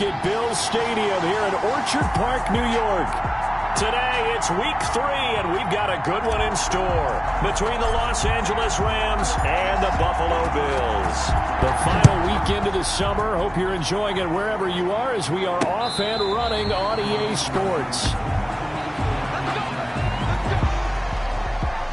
At Bills Stadium here in Orchard Park, New York. Today, it's week 3, and we've got a good one in store between the Los Angeles Rams and the Buffalo Bills. The final weekend of the summer. Hope you're enjoying it wherever you are as we are off and running on EA Sports.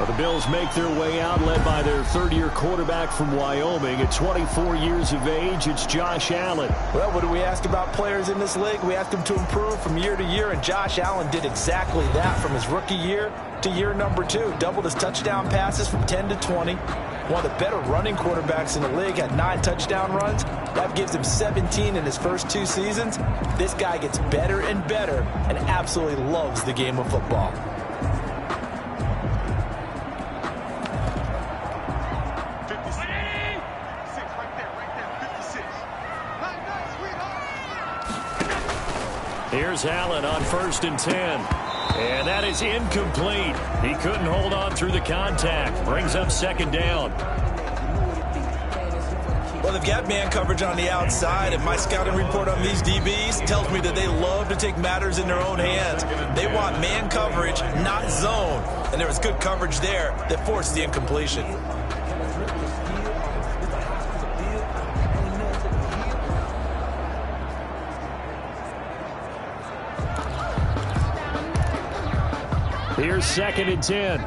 The Bills make their way out, led by their third-year quarterback from Wyoming. At 24 years of age, it's Josh Allen. Well, what do we ask about players in this league? We ask them to improve from year to year, and Josh Allen did exactly that from his rookie year to year number 2. Doubled his touchdown passes from 10 to 20. One of the better running quarterbacks in the league, had 9 touchdown runs. That gives him 17 in his first 2 seasons. This guy gets better and better and absolutely loves the game of football. Here's Allen on 1st and 10. And that is incomplete. He couldn't hold on through the contact. Brings up 2nd down. Well, they've got man coverage on the outside, and my scouting report on these DBs tells me that they love to take matters in their own hands. They want man coverage, not zone. And there was good coverage there that forced the incompletion. Here's 2nd and 10.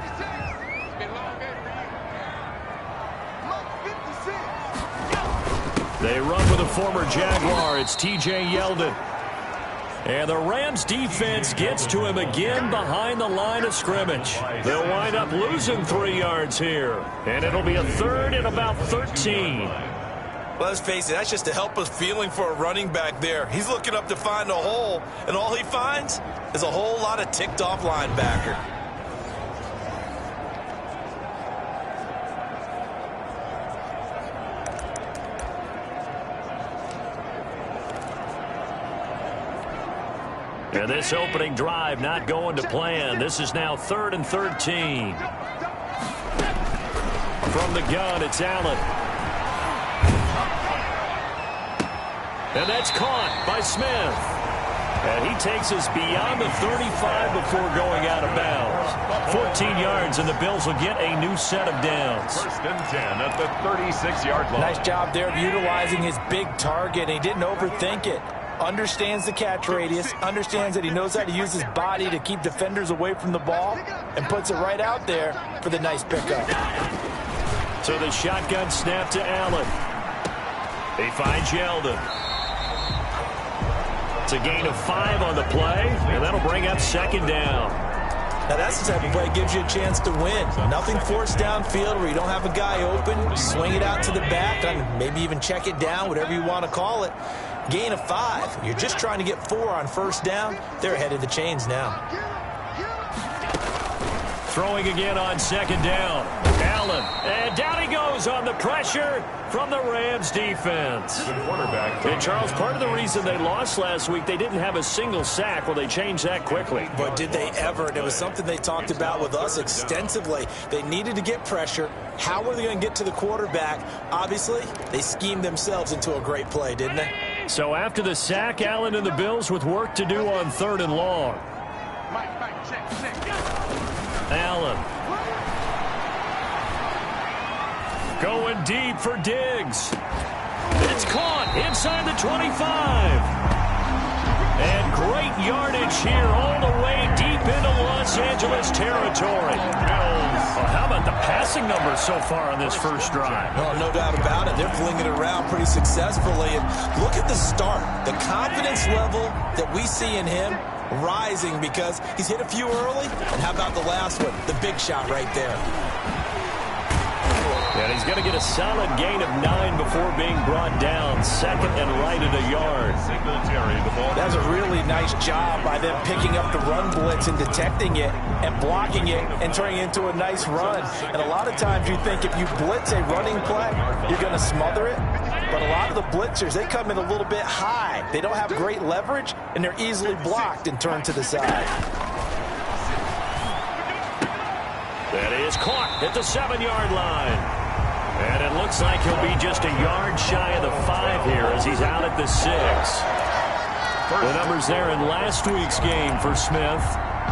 They run with a former Jaguar. It's T.J. Yeldon. And the Rams defense gets to him again behind the line of scrimmage. They'll wind up losing 3 yards here. And it'll be a 3rd and about 13. Well, let's face it, that's just a helpless feeling for a running back there. He's looking up to find a hole, and all he finds is a whole lot of ticked-off linebacker. And this opening drive not going to plan. This is now 3rd and 13. From the gun, it's Allen. And that's caught by Smith. And he takes us beyond the 35 before going out of bounds. 14 yards, and the Bills will get a new set of downs. 1st and 10 at the 36-yard line. Nice job there of utilizing his big target. He didn't overthink it. Understands the catch radius, understands that he knows how to use his body to keep defenders away from the ball, and puts it right out there for the nice pickup. So the shotgun snap to Allen. He finds Yeldon. It's a gain of 5 on the play, and that'll bring up 2nd down. Now that's the type of play that gives you a chance to win. Nothing forced downfield where you don't have a guy open. Swing it out to the back, and maybe even check it down, whatever you want to call it. Gain of 5. You're just trying to get 4 on 1st down. They're ahead of the chains now. Throwing again on 2nd down. Allen. And down he goes on the pressure from the Rams defense. And Charles, part of the reason they lost last week, they didn't have a single sack. Well, they changed that quickly. But did they ever? And it was something they talked about with us extensively. They needed to get pressure. How were they going to get to the quarterback? Obviously, they schemed themselves into a great play, didn't they? So after the sack, Allen and the Bills with work to do on 3rd and long. Allen. Going deep for Diggs. It's caught inside the 25. And great yardage here all the way deep into Los Angeles territory. Well, how about the passing numbers so far on this first drive? Well, no doubt about it. They're flinging it around pretty successfully. And look at the start. The confidence level that we see in him rising because he's hit a few early. And how about the last one? The big shot right there. And he's going to get a solid gain of 9 before being brought down. 2nd and right at a yard. That's a really nice job by them picking up the run blitz and detecting it and blocking it and turning it into a nice run. And a lot of times you think if you blitz a running play, you're going to smother it. But a lot of the blitzers, they come in a little bit high. They don't have great leverage, and they're easily blocked and turned to the side. That is caught at the 7-yard line. And it looks like he'll be just a yard shy of the 5 here as he's out at the 6. The numbers there in last week's game for Smith.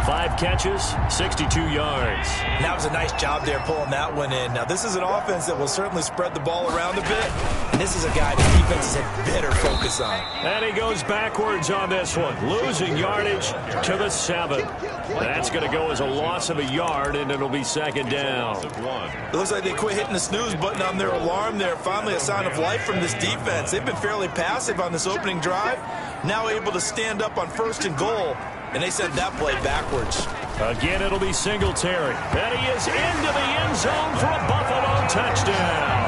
5 catches, 62 yards. That was a nice job there pulling that one in. Now, this is an offense that will certainly spread the ball around a bit. And this is a guy the defenses had better focus on. And he goes backwards on this one, losing yardage to the 7. That's going to go as a loss of a yard, and it'll be second down. It looks like they quit hitting the snooze button on their alarm there. Finally a sign of life from this defense. They've been fairly passive on this opening drive. Now able to stand up on 1st and goal. And they sent that play backwards. Again, it'll be Singletary. And he is into the end zone for a Buffalo touchdown.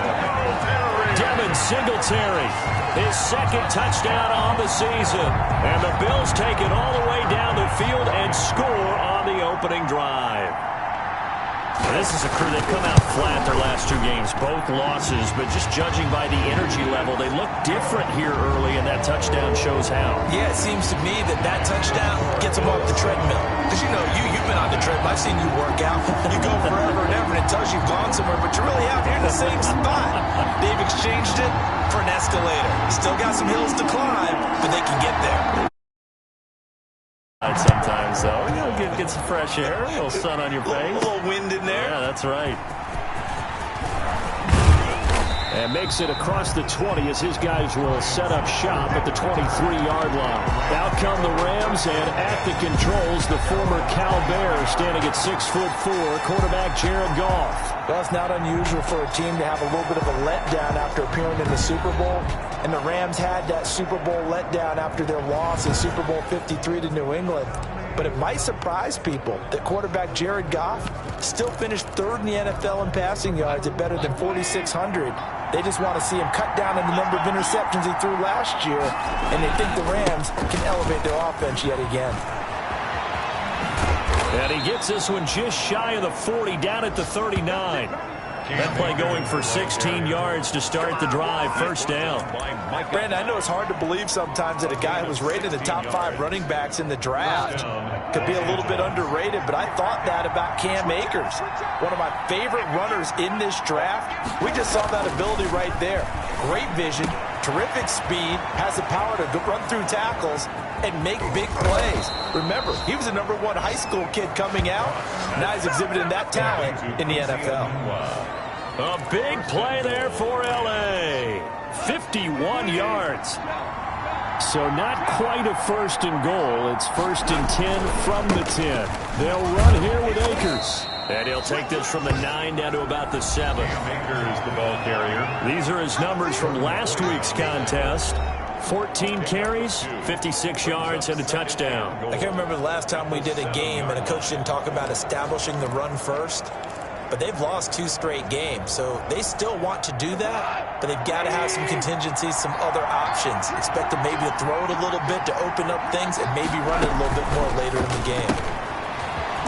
Devin Singletary, his 2nd touchdown on the season. And the Bills take it all the way down the field and score on the opening drive. This is a crew that come out flat their last 2 games, both losses, but just judging by the energy level, they look different here early, and that touchdown shows how. Yeah, it seems to me that touchdown gets them off the treadmill. Because, you've been on the treadmill. I've seen you work out. You go forever and ever, and it tells you've gone somewhere, but you're really out here in the same spot. They've exchanged it for an escalator. Still got some hills to climb, but they can get there. Sometimes, though, get some fresh air, a little sun on your face. A little wind in there. Yeah, that's right. And makes it across the 20 as his guys will set up shop at the 23-yard line. Out come the Rams, and at the controls, the former Cal Bear standing at 6'4", quarterback Jared Goff. Well, it's not unusual for a team to have a little bit of a letdown after appearing in the Super Bowl. And the Rams had that Super Bowl letdown after their loss in Super Bowl 53 to New England. But it might surprise people that quarterback Jared Goff still finished 3rd in the NFL in passing yards at better than 4,600. They just want to see him cut down on the number of interceptions he threw last year, and they think the Rams can elevate their offense yet again. And he gets this one just shy of the 40, down at the 39. That play going for 16 yards to start the drive, 1st down. Brandon, I know it's hard to believe sometimes that a guy who was rated in the top 5 running backs in the draft could be a little bit underrated, but I thought that about Cam Akers, one of my favorite runners in this draft. We just saw that ability right there. Great vision, terrific speed, has the power to run through tackles and make big plays. Remember, he was a #1 high school kid coming out. Now he's exhibiting that talent in the NFL. A big play there for L.A. 51 yards. So not quite a 1st and goal. It's 1st and 10 from the 10. They'll run here with Akers. And he'll take this from the 9 down to about the 7. Akers, the ball carrier. These are his numbers from last week's contest. 14 carries, 56 yards, and a touchdown. I can't remember the last time we did a game and a coach didn't talk about establishing the run first. But they've lost 2 straight games, so they still want to do that, but they've got to have some contingencies, some other options. Expect them maybe to throw it a little bit to open up things and maybe run it a little bit more later in the game.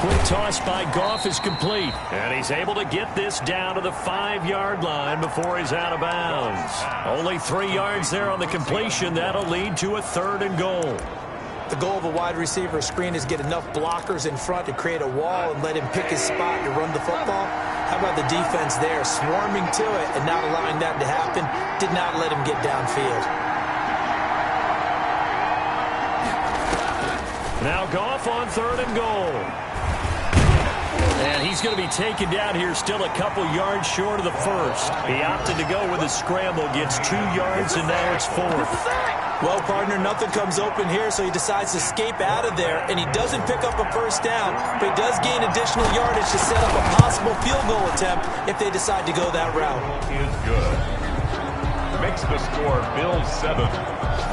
Quick toss by Goff is complete, and he's able to get this down to the 5-yard line before he's out of bounds. Only 3 yards there on the completion. That'll lead to a 3rd and goal. The goal of a wide receiver screen is get enough blockers in front to create a wall and let him pick his spot to run the football. How about the defense there, swarming to it and not allowing that to happen? Did not let him get downfield. Now Goff on 3rd and goal. And he's going to be taken down here still a couple yards short of the 1st. He opted to go with a scramble, gets 2 yards, and now it's 4th. Well, partner, nothing comes open here, so he decides to escape out of there, and he doesn't pick up a 1st down, but he does gain additional yardage to set up a possible field goal attempt if they decide to go that route. Is good. Makes the score Bills 7,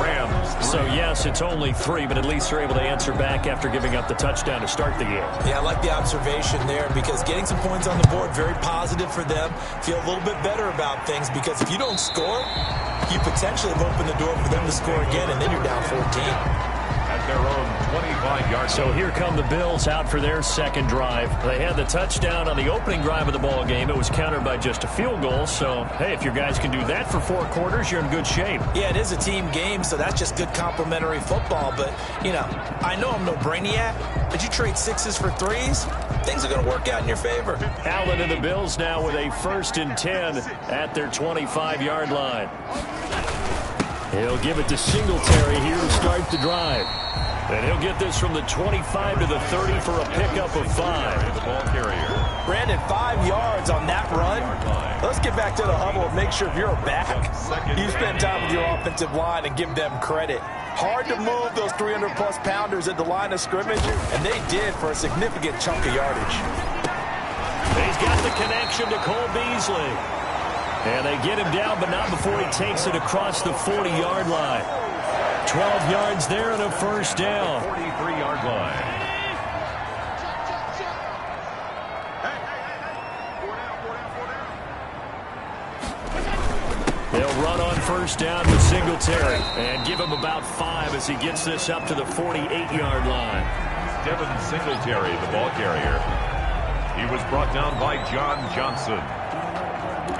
Rams 3. So, yes, it's only 3, but at least they're able to answer back after giving up the touchdown to start the game. Yeah, I like the observation there because getting some points on the board, very positive for them. Feel a little bit better about things because if you don't score, you potentially have opened the door for them to score again, and then you're down 14. At their own 25-yard. So here come the Bills out for their 2nd drive. They had the touchdown on the opening drive of the ball game. It was countered by just a field goal. So, hey, if your guys can do that for 4 quarters, you're in good shape. Yeah, it is a team game, so that's just good complementary football. But, I know I'm no brainiac, but you trade 6s for 3s, things are going to work out in your favor. Allen and the Bills now with a 1st and 10 at their 25-yard line. He'll give it to Singletary here to start the drive. And he'll get this from the 25 to the 30 for a pickup of 5. The ball carrier. Brandon, 5 yards on that run. Let's get back to the huddle and make sure if you're a back, you spend time with your offensive line and give them credit. Hard to move those 300-plus pounders at the line of scrimmage, and they did for a significant chunk of yardage. He's got the connection to Cole Beasley. And they get him down, but not before he takes it across the 40-yard line. 12 yards there and a first down. 43-yard line. They'll run on first down with Singletary and give him about 5 as he gets this up to the 48-yard line. Devin Singletary, the ball carrier. He was brought down by John Johnson.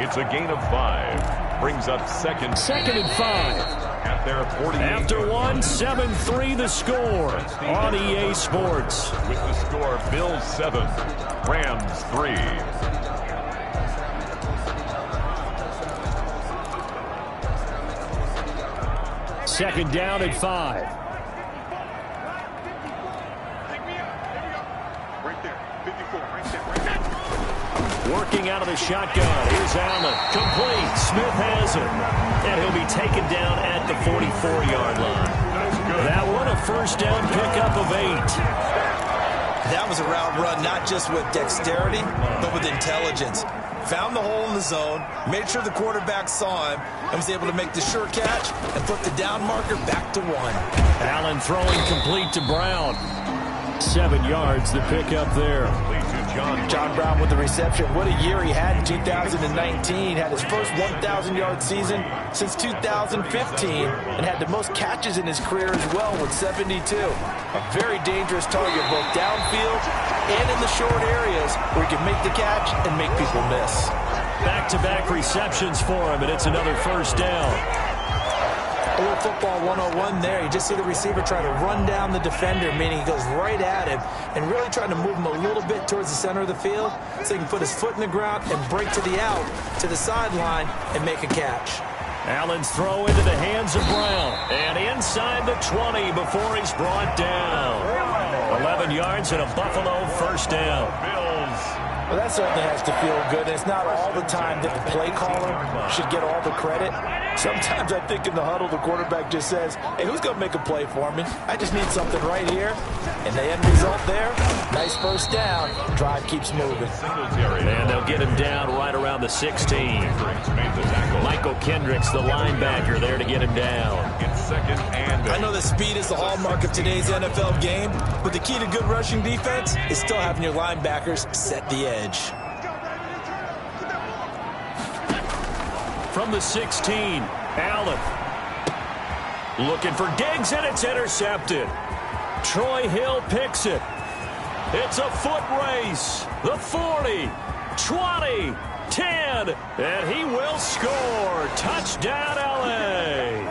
It's a gain of 5. Brings up second and 5. At their 48. After one, 7-3 the score on EA Sports. With the score, Bills 7, Rams 3. Second down and 5. Working out of the shotgun. Here's Allen. Complete. Smith has it. And he'll be taken down at the 44-yard line. That one a first down pickup of 8. That was a route run not just with dexterity, but with intelligence. Found the hole in the zone, made sure the quarterback saw him, and was able to make the sure catch and put the down marker back to 1. Allen throwing complete to Brown. 7 yards, the pickup there. John Brown with the reception. What a year he had in 2019. Had his first 1,000-yard season since 2015 and had the most catches in his career as well with 72. A very dangerous target both downfield and in the short areas where he can make the catch and make people miss. Back-to-back receptions for him, and it's another first down. A little football 101 there. You just see the receiver try to run down the defender, meaning he goes right at him and really trying to move him a little bit towards the center of the field so he can put his foot in the ground and break to the out, to the sideline, and make a catch. Allen's throw into the hands of Brown. And inside the 20 before he's brought down. 11 yards and a Buffalo first down. Well, that certainly has to feel good. It's not all the time that the play caller should get all the credit. Sometimes I think in the huddle, the quarterback just says, hey, who's going to make a play for me? I just need something right here. And the end result there, nice first down. Drive keeps moving. And they'll get him down right around the 16. Michael Kendricks, the linebacker, there to get him down. I know that speed is the hallmark of today's NFL game, but the key to good rushing defense is still having your linebackers set the edge. From the 16, Allen. Looking for Diggs, and it's intercepted. Troy Hill picks it. It's a foot race. The 40, 20, 10, and he will score. Touchdown, L.A.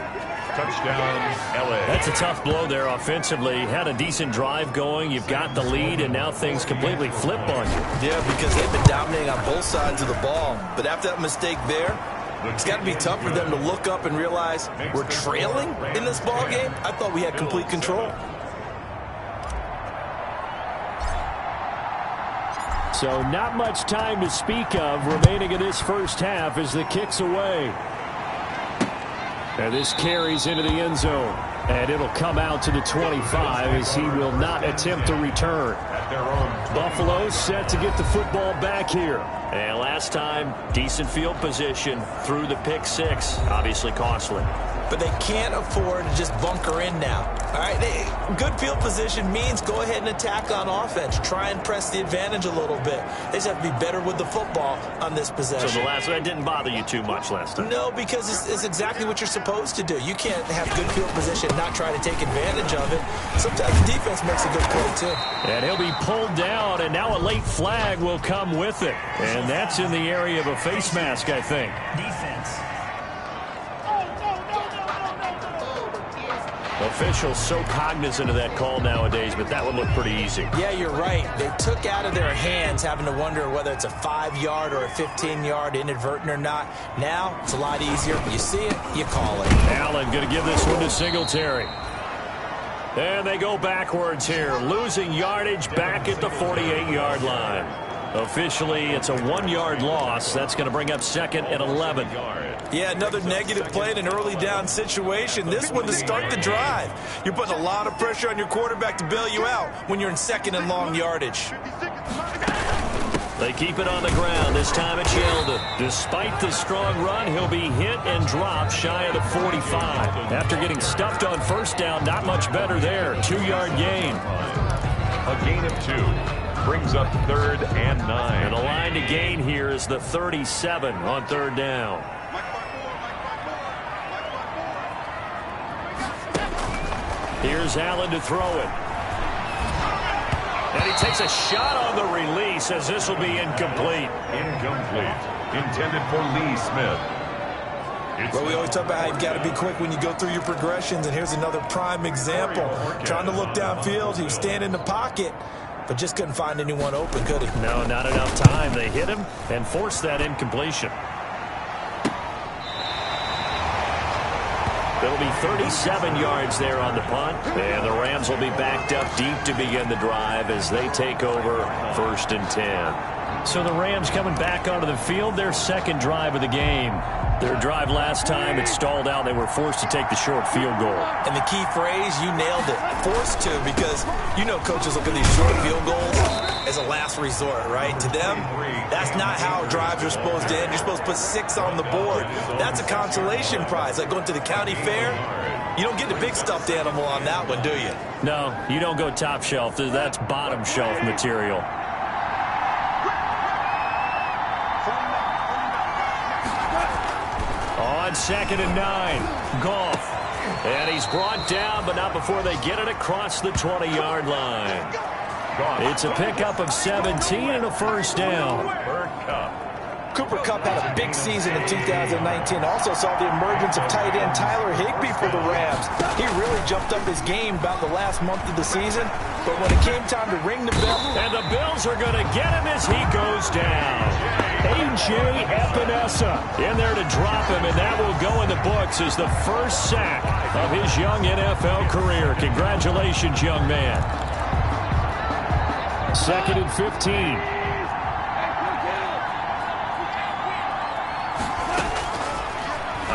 Touchdown, L.A. That's a tough blow there offensively. Had a decent drive going. You've got the lead, and now things completely flip on you. Yeah, because they've been dominating on both sides of the ball. But after that mistake there, it's got to be tough for them to look up and realize we're trailing in this ball game. I thought we had complete control. So not much time to speak of remaining in this first half as the kick's away. And this carries into the end zone. And it'll come out to the 25 as he will not attempt to return. Buffalo set to get the football back here. And last time, decent field position through the pick 6. Obviously costly. But they can't afford to just bunker in now. All right, good field position means go ahead and attack on offense. Try and press the advantage a little bit. They just have to be better with the football on this possession. So the last one didn't bother you too much last time? No, because it's exactly what you're supposed to do. You can't have good field position and not try to take advantage of it. Sometimes the defense makes a good play, too. And he'll be pulled down, and now a late flag will come with it. And that's in the area of a face mask, I think. Defense. Officials so cognizant of that call nowadays, but that would look pretty easy. Yeah, you're right. They took out of their hands having to wonder whether it's a 5-yard or a 15-yard, inadvertent or not. Now, it's a lot easier. You see it, you call it. Allen going to give this one to Singletary. And they go backwards here, losing yardage back at the 48-yard line. Officially, it's a 1-yard loss. That's going to bring up 2nd and 11. Yeah, another negative play in an early down situation. This one to start the drive. You're putting a lot of pressure on your quarterback to bail you out when you're in 2nd and long yardage. They keep it on the ground. This time it's Yeldon. Despite the strong run, he'll be hit and dropped shy of the 45. After getting stuffed on first down, not much better there. 2-yard gain. A gain of 2 brings up 3rd and 9. And the line to gain here is the 37 on 3rd down. Here's Allen to throw it. And he takes a shot on the release as this will be incomplete. Incomplete. Intended for Lee Smith. Well, we always talk about how you've got to be quick when you go through your progressions, and here's another prime example. Trying to look downfield, he was standing in the pocket, but just couldn't find anyone open, could he? No, not enough time. They hit him and forced that incompletion. It'll be 37 yards there on the punt, and the Rams will be backed up deep to begin the drive as they take over 1st and 10. So the Rams coming back onto the field, their 2nd drive of the game. Their drive last time, it stalled out. They were forced to take the short field goal. And the key phrase, you nailed it, forced to, because you know coaches look at these short field goals as a last resort, right? To them, that's not how drives are supposed to end. You're supposed to put 6 on the board. That's a consolation prize, like going to the county fair. You don't get the big stuffed animal on that one, do you? No, you don't go top shelf. That's bottom shelf material. On 2nd and 9, Goff. And he's brought down, but not before they get it across the 20-yard line. It's a pickup of 17 and a 1st down. Cooper Kupp had a big season in 2019. Also saw the emergence of tight end Tyler Higbee for the Rams. He really jumped up his game about the last month of the season. But when it came time to ring the bell. And the Bills are going to get him as he goes down. A.J. Epinesa in there to drop him, and that will go in the books as the first sack of his young NFL career. Congratulations, young man. 2nd and 15.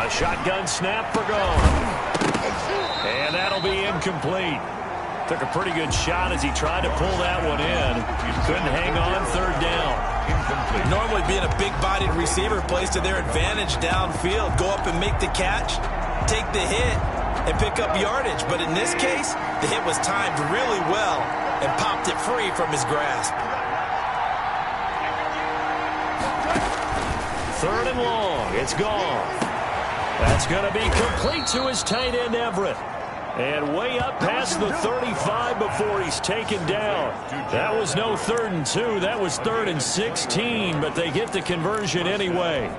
A shotgun snap for Goff. And that'll be incomplete. Took a pretty good shot as he tried to pull that one in. Couldn't hang on 3rd down. Incomplete. Normally being a big-bodied receiver plays to their advantage downfield. Go up and make the catch, take the hit, and pick up yardage. But in this case, the hit was timed really well and popped it free from his grasp. 3rd and long. It's Goff. That's going to be complete to his tight end, Everett. And way up past the 35 before he's taken down. That was no 3rd and 2. That was 3rd and 16, but they get the conversion anyway.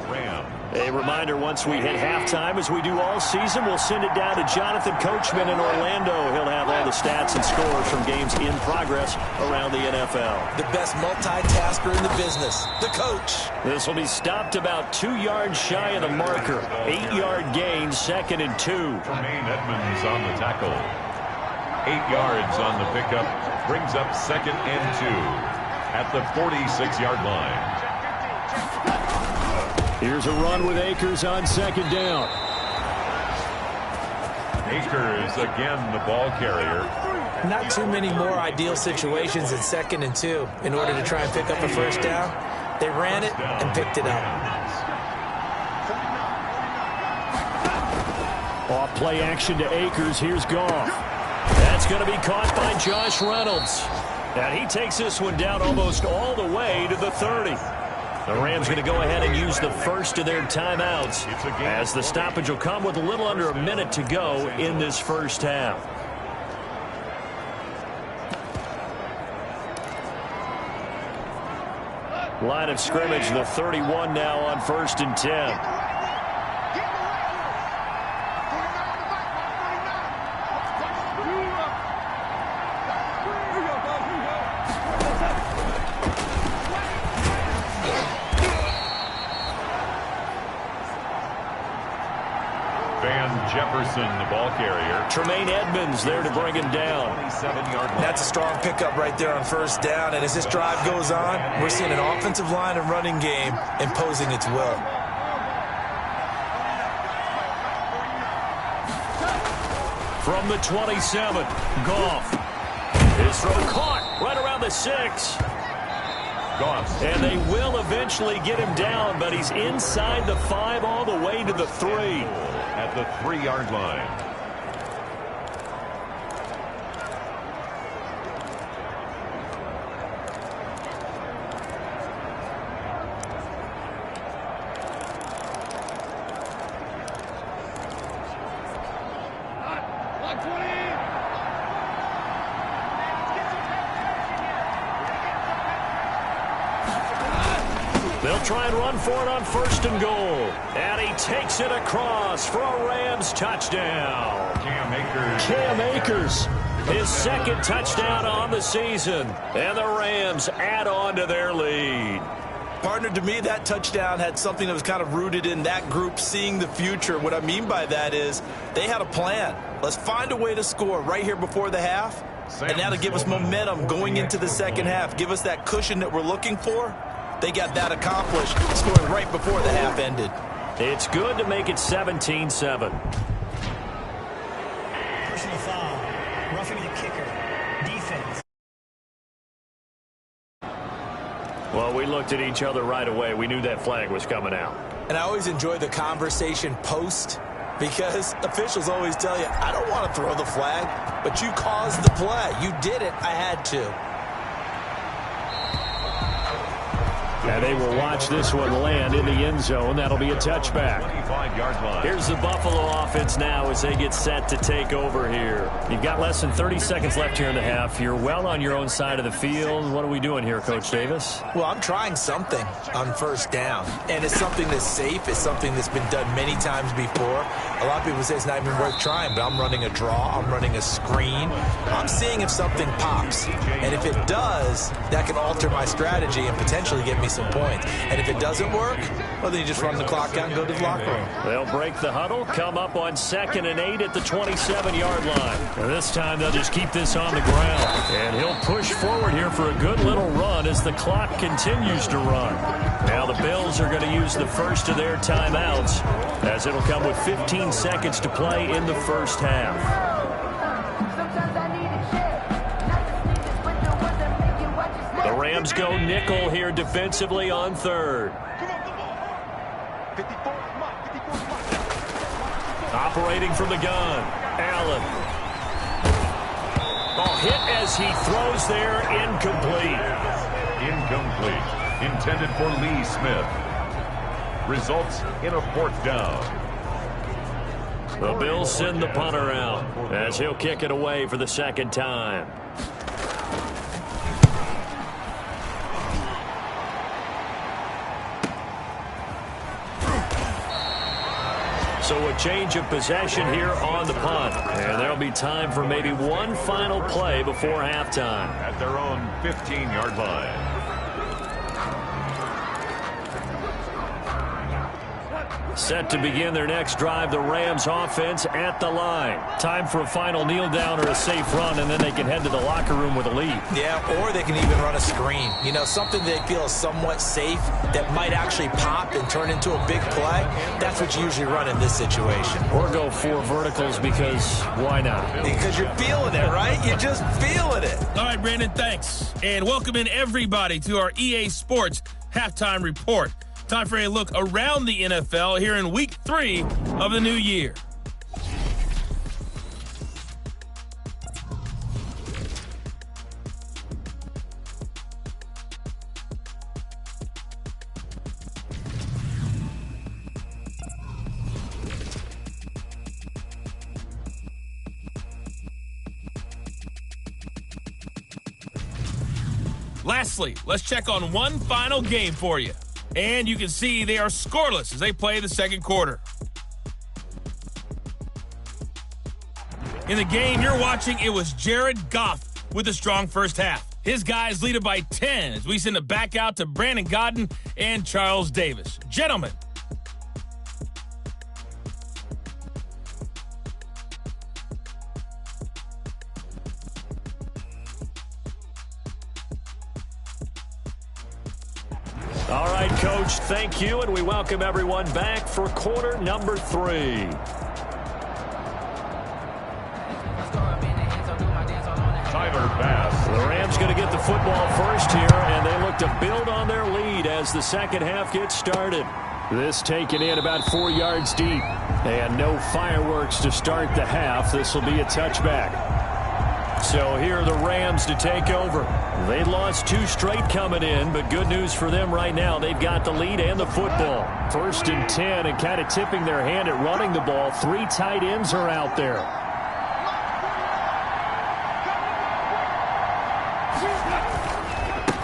A reminder, once we hit halftime, as we do all season, we'll send it down to Jonathan Coachman in Orlando. He'll have all the stats and scores from games in progress around the NFL. The best multitasker in the business, the coach. This will be stopped about 2 yards shy of the marker. 8-yard gain, 2nd and 2. Tremaine Edmonds on the tackle. 8 yards on the pickup. Brings up 2nd and 2 at the 46-yard line. Here's a run with Akers on 2nd down. Akers again the ball carrier. Not too many more ideal situations in 2nd and 2 in order to try and pick up a 1st down. They ran it and picked it up. Off play action to Akers. Here's Goff. That's going to be caught by Josh Reynolds. And he takes this one down almost all the way to the 30. The Rams going to go ahead and use the first of their timeouts as the stoppage will come with a little under a minute to go in this first half. Line of scrimmage, the 31 now on 1st and 10. Jefferson, the ball carrier. Tremaine Edmonds there to bring him down. 27-yard line. That's a strong pickup right there on first down. And as this drive goes on, we're seeing an offensive line and running game imposing its will. From the 27, Goff. His throw caught right around the 6. Goff. And they will eventually get him down, but he's inside the 5 all the way to the 3. At the 3-yard line. They'll try and run for it on 1st and goal. And he takes it across for a Rams touchdown. Cam Akers, his 2nd touchdown on the season. And the Rams add on to their lead. Partner, to me, that touchdown had something that was kind of rooted in that group seeing the future. What I mean by that is they had a plan. Let's find a way to score right here before the half. And that'll give us momentum going into the second half. Give us that cushion that we're looking for. They got that accomplished, scoring right before the half ended. It's good to make it 17-7. Personal foul. Roughing the kicker. Defense. Well, we looked at each other right away. We knew that flag was coming out. And I always enjoy the conversation post because officials always tell you, I don't want to throw the flag, but you caused the play. You did it. I had to. And they will watch this one land in the end zone. That'll be a touchback. 25-yard line. Here's the Buffalo offense now as they get set to take over here. You've got less than 30 seconds left here in the half. You're well on your own side of the field. What are we doing here, Coach Davis? Well, I'm trying something on first down. And it's something that's safe. It's something that's been done many times before. A lot of people say it's not even worth trying, but I'm running a draw. I'm running a screen. I'm seeing if something pops. And if it does, that can alter my strategy and potentially get me some points. And if it doesn't work, well, then you just run the clock out and go to the locker room. They'll break the huddle, come up on 2nd and 8 at the 27-yard line. And this time they'll just keep this on the ground. And he'll push forward here for a good little run as the clock continues to run. Now the Bills are going to use the first of their timeouts as it'll come with 15 seconds to play in the first half. The Rams go nickel here defensively on 3rd. Operating from the gun, Allen. Oh, hit as he throws there, incomplete. Incomplete. Intended for Lee Smith. Results in a 4th down. The Bills send the punter out as he'll kick it away for the 2nd time. So a change of possession here on the punt. And there'll be time for maybe one final play before halftime. At their own 15-yard line. Set to begin their next drive, the Rams offense at the line. Time for a final kneel down or a safe run, and then they can head to the locker room with a lead. Yeah, or they can even run a screen. You know, something they feel is somewhat safe that might actually pop and turn into a big play. That's what you usually run in this situation. Or go 4 verticals because why not? Because you're feeling it, right? You're just feeling it. All right, Brandon, thanks. And welcome in everybody to our EA Sports Halftime Report. Time for a look around the NFL here in Week 3 of the new year. Lastly, let's check on one final game for you. And you can see they are scoreless as they play the second quarter. In the game you're watching, it was Jared Goff with a strong first half. His guys lead it by 10 as we send it back out to Brandon Godden and Charles Davis. Gentlemen. All right, Coach, thank you, and we welcome everyone back for quarter number 3. The Rams going to get the football first here, and they look to build on their lead as the second half gets started. This taken in about 4 yards deep, and no fireworks to start the half. This will be a touchback. So here are the Rams to take over. They lost 2 straight coming in, but good news for them right now. They've got the lead and the football. 1st and 10, and kind of tipping their hand at running the ball. 3 tight ends are out there.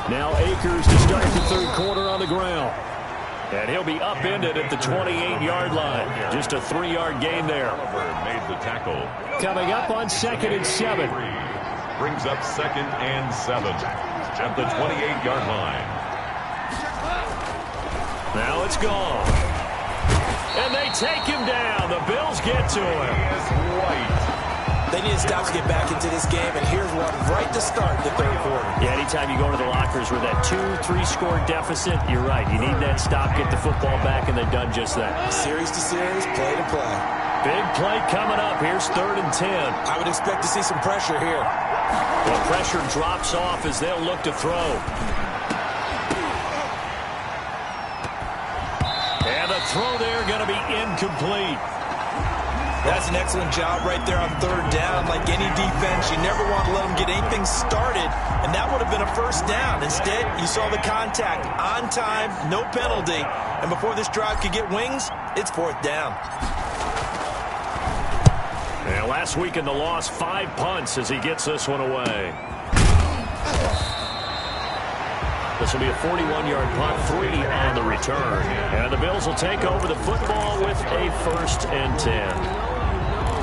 Now Akers to start the third quarter on the ground. And he'll be upended at the 28-yard line. Just a 3-yard gain there. Made the tackle. Coming up on 2nd and 7. Brings up 2nd and 7 at the 28-yard line. Now it's gone. And they take him down. The Bills get to him. White. They need to stop to get back into this game, and here's one right to start the third quarter. Yeah, anytime you go into the lockers with that 2-3 score deficit, you're right. You need that stop, get the football back, and they've done just that. Series to series, play to play. Big play coming up. Here's 3rd and 10. I would expect to see some pressure here. The pressure drops off as they'll look to throw. And the throw there going to be incomplete. That's an excellent job right there on 3rd down. Like any defense, you never want to let them get anything started, and that would have been a 1st down. Instead, you saw the contact on time, no penalty, and before this drive could get wings, it's 4th down. And last week in the loss, 5 punts as he gets this one away. This will be a 41-yard punt, 3 on the return. And the Bills will take over the football with a 1st and 10.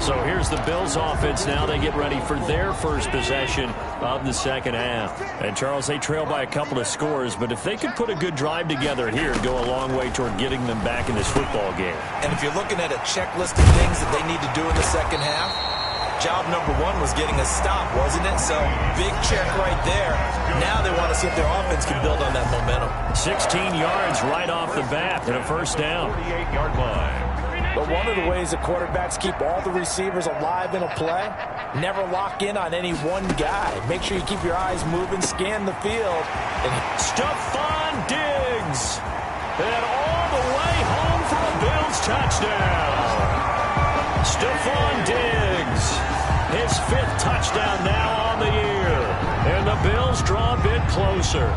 So here's the Bills offense now. They get ready for their first possession of the second half. And, Charles, they trail by a couple of scores, but if they could put a good drive together here, it'd go a long way toward getting them back in this football game. And if you're looking at a checklist of things that they need to do in the second half, job number 1 was getting a stop, wasn't it? So big check right there. Now they want to see if their offense can build on that momentum. 16 yards right off the bat and a 1st down. 48-yard line. But one of the ways the quarterbacks keep all the receivers alive in a play, never lock in on any one guy. Make sure you keep your eyes moving, scan the field. And Stephon Diggs. And all the way home for a Bills touchdown. Stephon Diggs. His 5th touchdown now on the year. And the Bills draw a bit closer.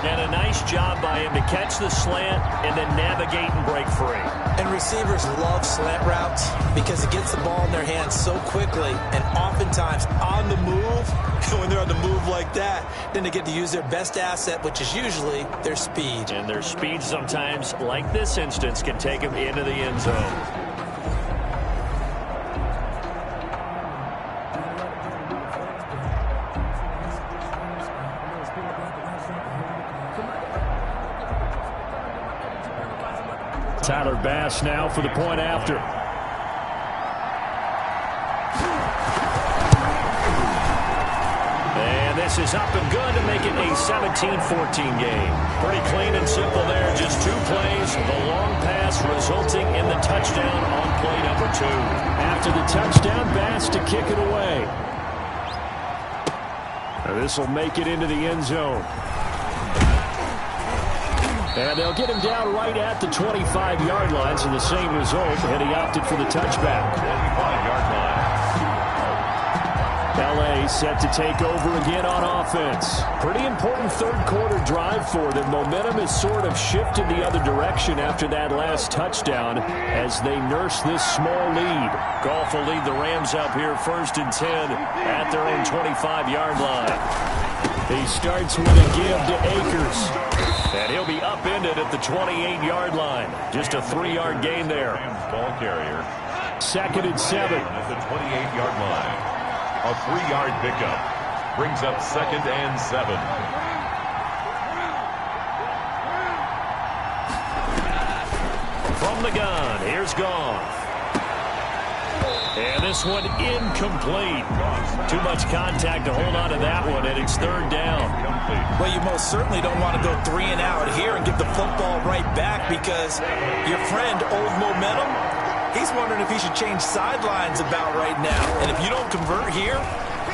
And a nice job by him to catch the slant and then navigate and break free. And receivers love slant routes because it gets the ball in their hands so quickly and oftentimes on the move. And when they're on the move like that, then they get to use their best asset, which is usually their speed. And their speed sometimes, like this instance, can take them into the end zone. Tyler Bass now for the point after. And this is up and good to make it a 17-14 game. Pretty clean and simple there. Just 2 plays. The long pass resulting in the touchdown on play number 2. After the touchdown, Bass to kick it away. This will make it into the end zone. And they'll get him down right at the 25-yard line, so the same result, and he opted for the touchback. 25-yard line. L.A. set to take over again on offense. Pretty important third quarter drive for them. Momentum has sort of shifted the other direction after that last touchdown as they nurse this small lead. Goff will lead the Rams up here 1st and 10 at their own 25-yard line. He starts with a give to Akers. And he'll be upended at the 28-yard line. Just a 3-yard gain there. Ball carrier. 2nd and 7. At the 28-yard line. A 3-yard pickup. Brings up 2nd and 7. From the gun, here's Goff. And this one incomplete. Too much contact to hold on to that one, and it's third down. Well, you most certainly don't want to go 3 and out here and give the football right back, because your friend, Old Momentum, he's wondering if he should change sidelines about right now. And if you don't convert here,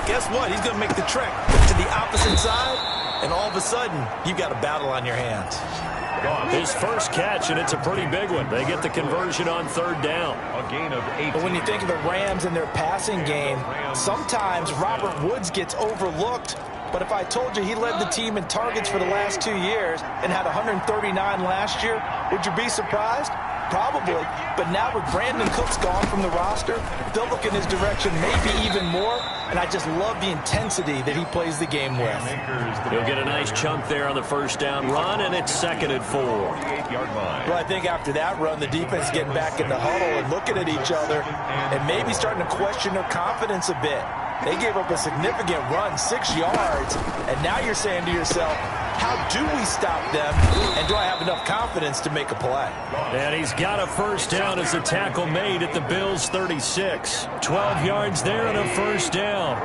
guess what? He's going to make the trek to the opposite side, and all of a sudden, you've got a battle on your hands. His first catch, and it's a pretty big one. They get the conversion on third down. A gain of 8. But when you think of the Rams and their passing game, sometimes Robert Woods gets overlooked. But if I told you he led the team in targets for the last 2 years and had 139 last year, would you be surprised? Probably. But now with Brandon Cooks gone from the roster, they'll look in his direction maybe even more. And I just love the intensity that he plays the game with. He'll get a nice chunk there on the first down run, and it's 2nd and 4. Well, I think after that run, the defense is getting back in the huddle and looking at each other and maybe starting to question their confidence a bit. They gave up a significant run, 6 yards, and now you're saying to yourself, how do we stop them, and do I have enough confidence to make a play? And he's got a first down as the tackle made at the Bills' 36. 12 yards there and a first down.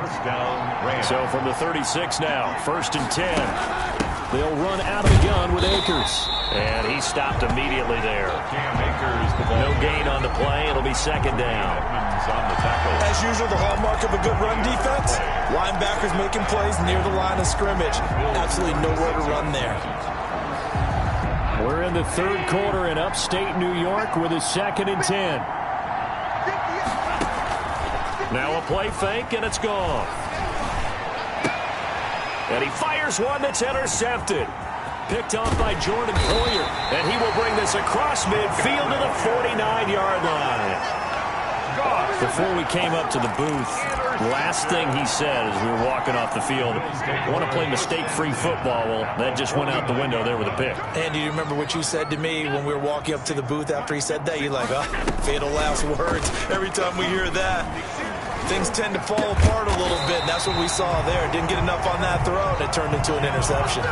So from the 36 now, 1st and 10. They'll run out of the gun with Akers. And he stopped immediately there. No gain on the play. It'll be 2nd down. As usual, the hallmark of a good run defense, linebackers making plays near the line of scrimmage. Absolutely nowhere to run there. We're in the 3rd quarter in upstate New York with a 2nd and 10. Now a play fake, and it's gone. And he fires one that's intercepted. Picked off by Jordan Poyer. And he will bring this across midfield to the 49-yard line. Before we came up to the booth, last thing he said as we were walking off the field, want to play mistake-free football. Well, that just went out the window there with a pick. And do you remember what you said to me when we were walking up to the booth after he said that? You're like, oh, fatal last words. Every time we hear that, things tend to fall apart a little bit. And that's what we saw there. Didn't get enough on that throw, and it turned into an interception.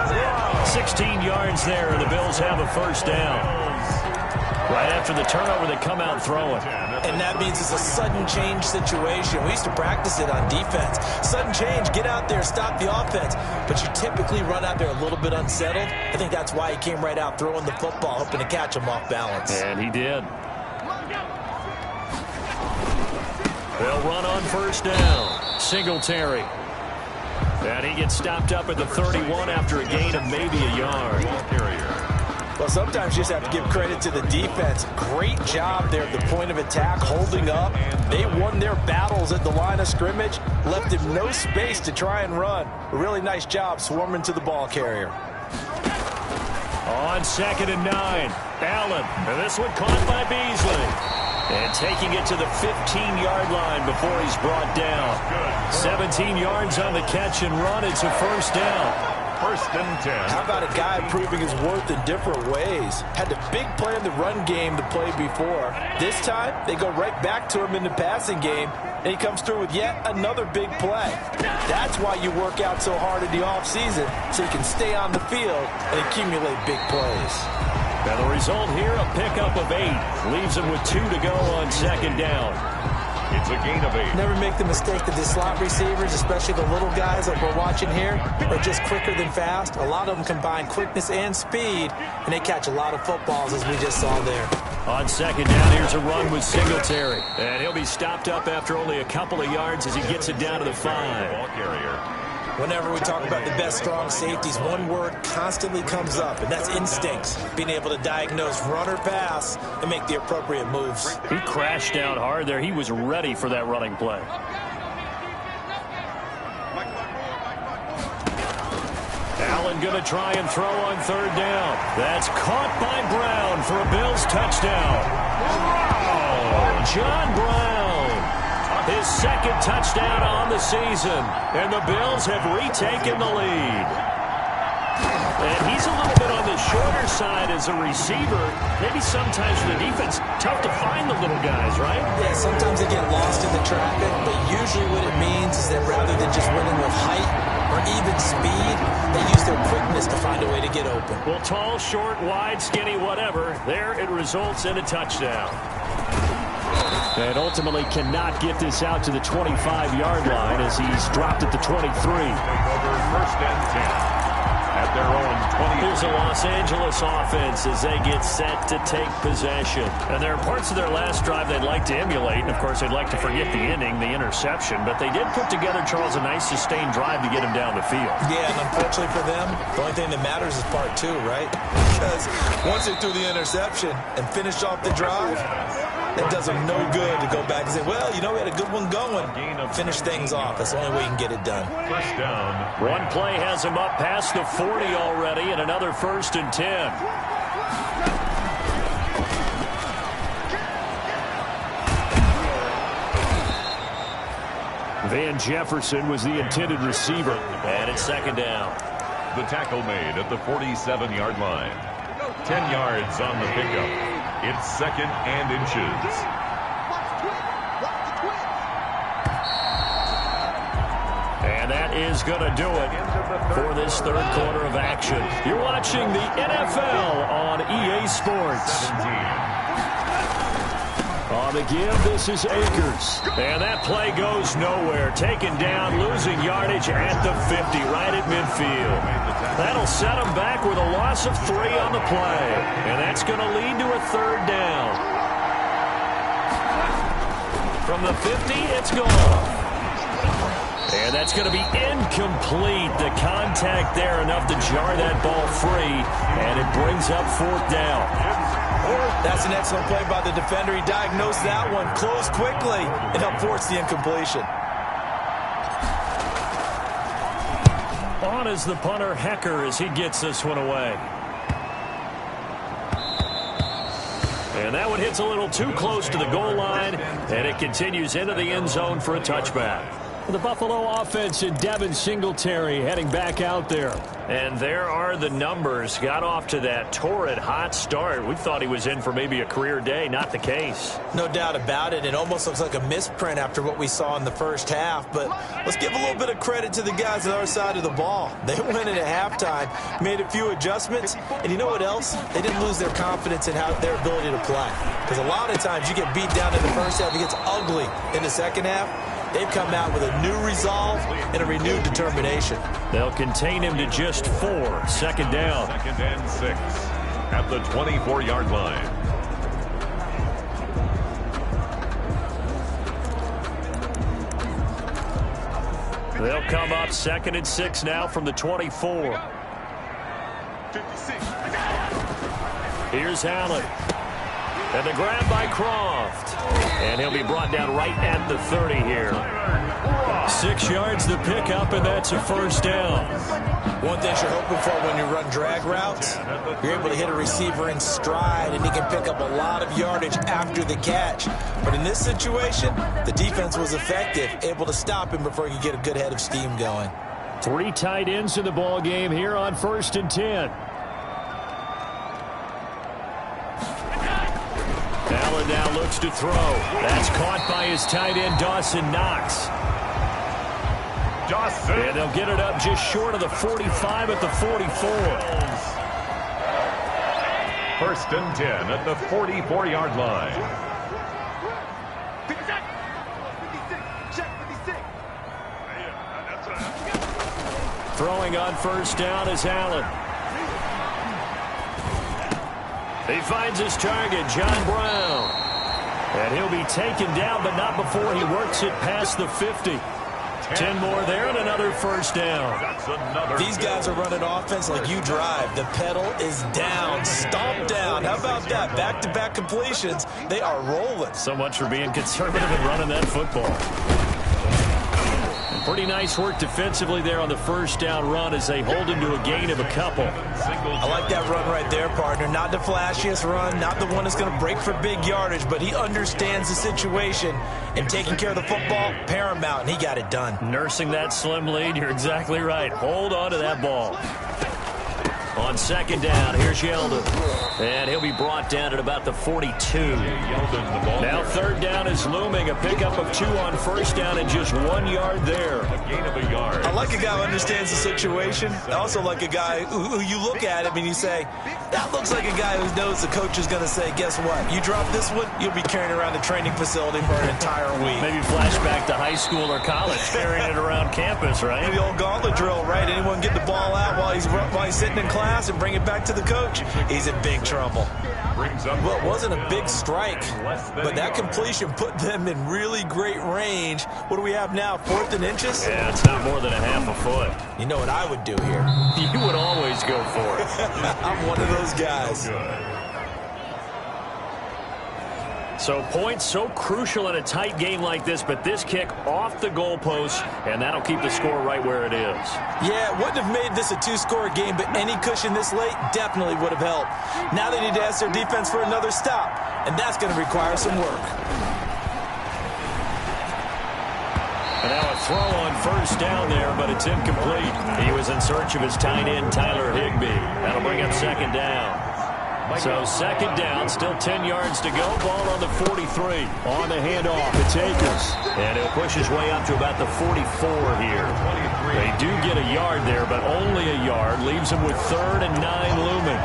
16 yards there, and the Bills have a first down. Right after the turnover, they come out throwing. And that means it's a sudden change situation. We used to practice it on defense. Sudden change, get out there, stop the offense. But you typically run out there a little bit unsettled. I think that's why he came right out throwing the football, hoping to catch him off balance. And he did. They'll run on first down. Singletary. And he gets stopped up at the 31 after a gain of maybe a yard. Well, sometimes you just have to give credit to the defense. Great job there at the point of attack, holding up. They won their battles at the line of scrimmage, left him no space to try and run. A really nice job swarming to the ball carrier. On 2nd and 9, Allen. And this one caught by Beasley. And taking it to the 15-yard line before he's brought down. 17 yards on the catch and run. It's a first down. 1st and 10. How about a guy proving his worth in different ways? Had the big play in the run game the play before. This time, they go right back to him in the passing game, and he comes through with yet another big play. That's why you work out so hard in the offseason, so you can stay on the field and accumulate big plays. Now the result here, a pickup of 8. Leaves him with 2 to go on 2nd down. It's a gain of 8. Never make the mistake that the slot receivers, especially the little guys that we're watching here, are just quicker than fast. A lot of them combine quickness and speed, and they catch a lot of footballs, as we just saw there. On 2nd down, here's a run with Singletary. And he'll be stopped up after only a couple of yards as he gets it down to the 5. Ball carrier. Whenever we talk about the best strong safeties, one word constantly comes up, and that's instincts. Being able to diagnose run or pass and make the appropriate moves. He crashed down hard there. He was ready for that running play. Allen going to try and throw on 3rd down. That's caught by Brown for a Bills touchdown. Wow! John Brown. His 2nd touchdown on the season. And the Bills have retaken the lead. And he's a little bit on the shorter side as a receiver. Maybe sometimes for the defense, tough to find the little guys, right? Yeah, sometimes they get lost in the traffic, but usually what it means is that rather than just winning with height or even speed, they use their quickness to find a way to get open. Well, tall, short, wide, skinny, whatever, there it results in a touchdown. And ultimately cannot get this out to the 25-yard line as he's dropped at the 23. Take over first and 10. At their own 20. Here's the Los Angeles offense as they get set to take possession. And there are parts of their last drive they'd like to emulate. And, of course, they'd like to forget the ending, the interception. But they did put together, Charles, a nice sustained drive to get him down the field. Yeah, and unfortunately for them, the only thing that matters is part two, right? Because once they threw the interception and finished off the drive, it does them no good to go back and say, well, you know, we had a good one going. Finish things off. That's the only way you can get it done. First down. One play has him up past the 40 already, and another 1st and 10. Van Jefferson was the intended receiver. And it's 2nd down. The tackle made at the 47-yard line. 10 yards on the pickup. It's 2nd and inches. And that is going to do it for this 3rd quarter of action. You're watching the NFL on EA Sports. 17. On the give, this is Akers. And that play goes nowhere. Taken down, losing yardage at the 50, right at midfield. That'll set him back with a loss of 3 on the play. And that's going to lead to a 3rd down. From the 50, it's gone. And that's going to be incomplete. The contact there enough to jar that ball free. And it brings up 4th down. That's an excellent play by the defender. He diagnosed that one, closed quickly, and helped force the incompletion. On is the punter, Hecker, as he gets this one away. And that one hits a little too close to the goal line, and it continues into the end zone for a touchback. The Buffalo offense and Devin Singletary heading back out there. And there are the numbers. Got off to that torrid hot start. We thought he was in for maybe a career day. Not the case. No doubt about it. It almost looks like a misprint after what we saw in the first half. But let's give a little bit of credit to the guys on the other side of the ball. They went in at halftime, made a few adjustments, and you know what else? They didn't lose their confidence in their ability to play. Because a lot of times you get beat down in the first half, it gets ugly in the second half. They've come out with a new resolve and a renewed determination. They'll contain him to just 4. 2nd down. 2nd and 6 at the 24-yard line. They'll come up 2nd and 6 now from the 24. Here's Allen. And the grab by Croft. And he'll be brought down right at the 30 here. 6 yards the pickup, and that's a 1st down. One thing you're hoping for when you run drag routes, you're able to hit a receiver in stride, and he can pick up a lot of yardage after the catch. But in this situation, the defense was effective, able to stop him before he could get a good head of steam going. 3 tight ends in the ball game here on 1st and 10. Allen now looks to throw. That's caught by his tight end, Dawson Knox. And they'll get it up just short of the 45 at the 44. 1st and 10 at the 44-yard line. Throwing on 1st down is Allen. He finds his target, John Brown. And he'll be taken down, but not before he works it past the 50. 10 more there and another 1st down. These guys are running offense like you drive. The pedal is down, stomped down. How about that? Back-to-back completions. They are rolling. So much for being conservative and running that football. Pretty nice work defensively there on the 1st down run as they hold him to a gain of a couple. I like that run right there, partner. Not the flashiest run, not the one that's going to break for big yardage, but he understands the situation, and taking care of the football, paramount, and he got it done. Nursing that slim lead, you're exactly right. Hold on to that ball. On 2nd down, here's Yeldon. And he'll be brought down at about the 42. Now 3rd down is looming. A pickup of 2 on 1st down and just 1 yard there. A gain of a yard. I like a guy who understands the situation. I also like a guy who you look at him and you say, that looks like a guy who knows the coach is going to say, guess what? You drop this one, you'll be carrying around the training facility for an entire week. Maybe flashback to high school or college, carrying it around campus, right? The old gauntlet drill, right? Anyone get the ball out while he's sitting in class and bring it back to the coach? He's in big trouble. Well, it wasn't a big strike, but that completion put them in really great range. What do we have now, 4th and inches? Yeah, it's not more than a half a foot. You know what I would do here? You would always go for it. I'm one of those guys. So points so crucial in a tight game like this, but this kick off the goalpost, and that'll keep the score right where it is. Yeah, it wouldn't have made this a 2-score game, but any cushion this late definitely would have helped. Now they need to ask their defense for another stop, and that's going to require some work. And now a throw on first down there, but it's incomplete. He was in search of his tight end, Tyler Higbee. That'll bring up second down. So second down, still 10 yards to go. Ball on the 43. On the handoff, it's Akers. And he'll push his way up to about the 44 here. They do get a yard there, but only a yard. Leaves him with 3rd and 9 looming.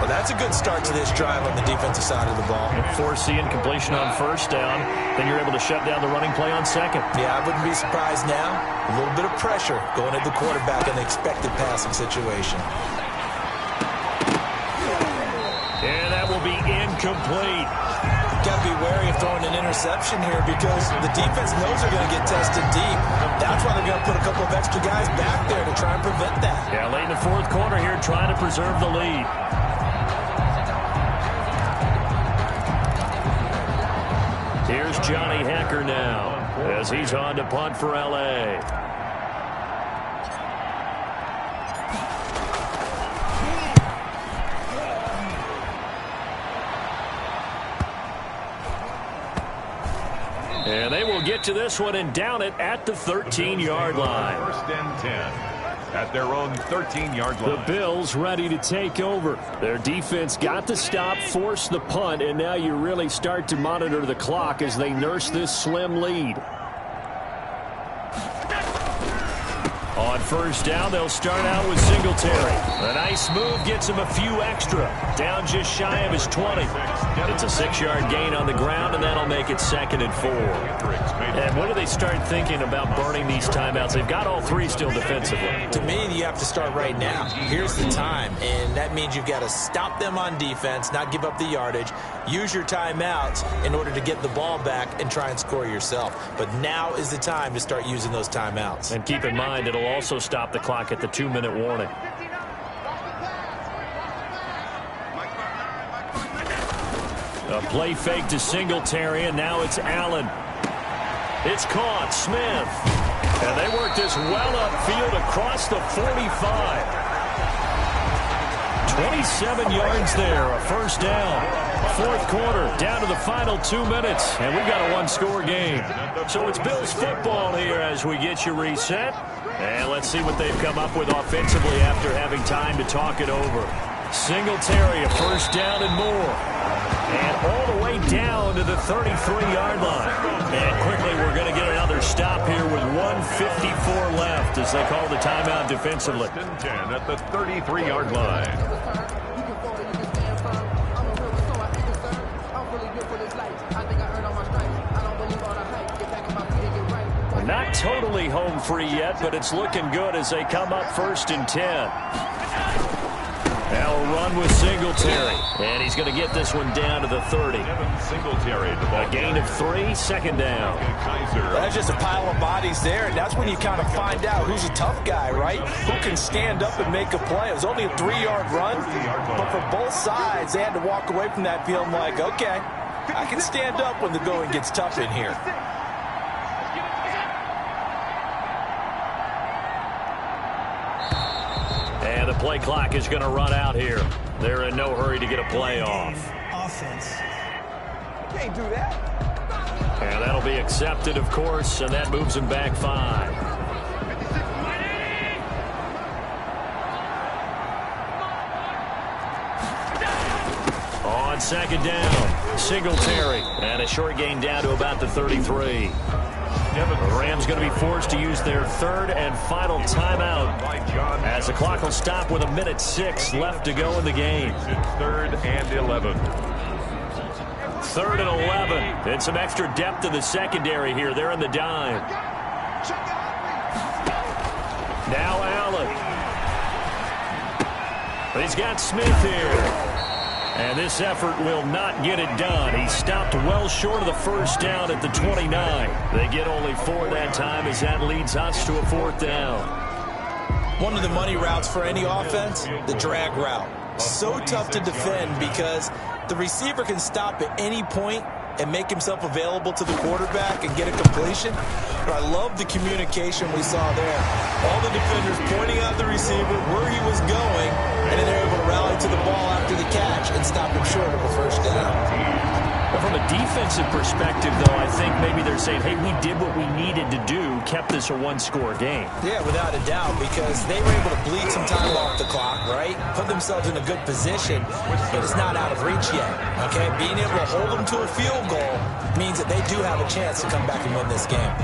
Well, that's a good start to this drive on the defensive side of the ball. Force the incompletion on first down. Then you're able to shut down the running play on second. Yeah, I wouldn't be surprised now. A little bit of pressure going at the quarterback in the expected passing situation. And that will be incomplete. Got to be wary of throwing an interception here because the defense knows they're going to get tested deep. That's why they're going to put a couple of extra guys back there to try and prevent that. Yeah, late in the 4th quarter here, trying to preserve the lead. Here's Johnny Hecker now as he's on to punt for L.A. And they will get to this one and down it at the 13-yard line. 1st and 10 at their own 13-yard line. The Bills ready to take over. Their defense got the stop, forced the punt, and now you really start to monitor the clock as they nurse this slim lead. On first down, they'll start out with Singletary. A nice move gets him a few extra. Down just shy of his 20. It's a 6-yard gain on the ground, and that'll make it 2nd and 4. And when do they start thinking about burning these timeouts? They've got all 3 still defensively. To me, you have to start right now. Here's the time, and that means you've got to stop them on defense, not give up the yardage, use your timeouts in order to get the ball back and try and score yourself. But now is the time to start using those timeouts. And keep in mind, it'll also stop the clock at the 2-minute warning. A play fake to Singletary, and now it's Allen. It's caught. Smith. And they work this well upfield across the 45. 27 yards there, a first down. 4th quarter, down to the final 2 minutes, and we've got a 1-score game. So it's Bills football here as we get you reset. And let's see what they've come up with offensively after having time to talk it over. Singletary, a first down and more. And all the way down to the 33-yard line. And quickly we're going to get another stop here with 1:54 left as they call the timeout defensively. 10 at the 33-yard line. Not totally home free yet, but it's looking good as they come up 1st and 10. Now a run with Singletary. And he's going to get this one down to the 30. Singletary, A gain of 3, 2nd down. That's just a pile of bodies there, and that's when you kind of find out who's a tough guy, right? Who can stand up and make a play. It was only a 3-yard run, but for both sides, they had to walk away from that feeling like, okay, I can stand up when the going gets tough in here. And the play clock is going to run out here. They're in no hurry to get a play off. Offense. You can't do that. And that'll be accepted, of course, and that moves him back 5. On second down, Singletary. And a short gain down to about the 33. The Rams going to be forced to use their third and final timeout as the clock will stop with 1:06 left to go in the game. It's 3rd and 11. 3rd and 11. And some extra depth in the secondary here. They're in the dime. Now Allen. He's got Smith here. And this effort will not get it done. He stopped well short of the first down at the 29. They get only 4 that time as that leads us to a 4th down. One of the money routes for any offense, the drag route. So tough to defend because the receiver can stop at any point and make himself available to the quarterback and get a completion. But I love the communication we saw there. All the defenders pointing out the receiver, where he was going, and then they're able to rally to the ball after the catch and stop him short of a first down. But from a defensive perspective, though, I think maybe they're saying, hey, we did what we needed to do, kept this a one-score game. Yeah, without a doubt, because they were able to bleed some time off the clock, right? Put themselves in a good position, but it's not out of reach yet, okay? Being able to hold them to a field goal means that they do have a chance to come back and win this game.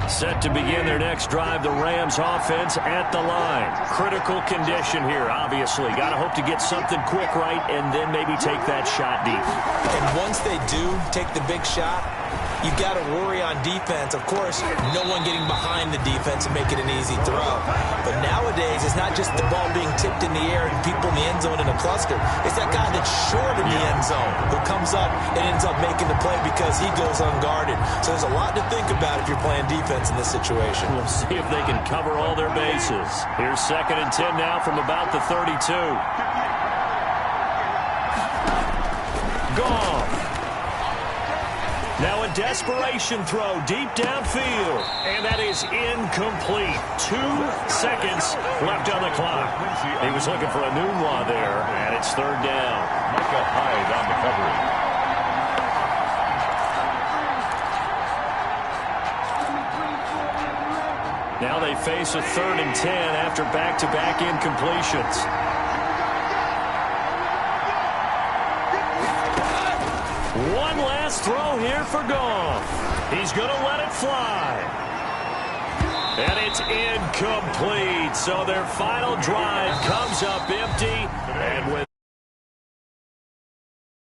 Set to begin their next drive, the Rams offense at the line. Critical condition here, obviously. Got to hope to get something quick right and then maybe take that shot deep. And once they do take the big shot, you've got to worry on defense. Of course, no one getting behind the defense and make it an easy throw. But nowadays, it's not just the ball being tipped in the air and people in the end zone in a cluster. It's that guy that's short in the end zone who comes up and ends up making the play because he goes unguarded. So there's a lot to think about if you're playing defense in this situation. We'll see if they can cover all their bases. Here's 2nd and 10 now from about the 32. Gone. Now a desperation throw deep downfield. And that is incomplete. 2 seconds left on the clock. He was looking for a new one there, and it's 3rd down. Micah Hyde on the coverage. Now they face a 3rd and 10 after back-to-back incompletions. One last throw here for Goff. He's going to let it fly. And it's incomplete. So their final drive comes up empty. And with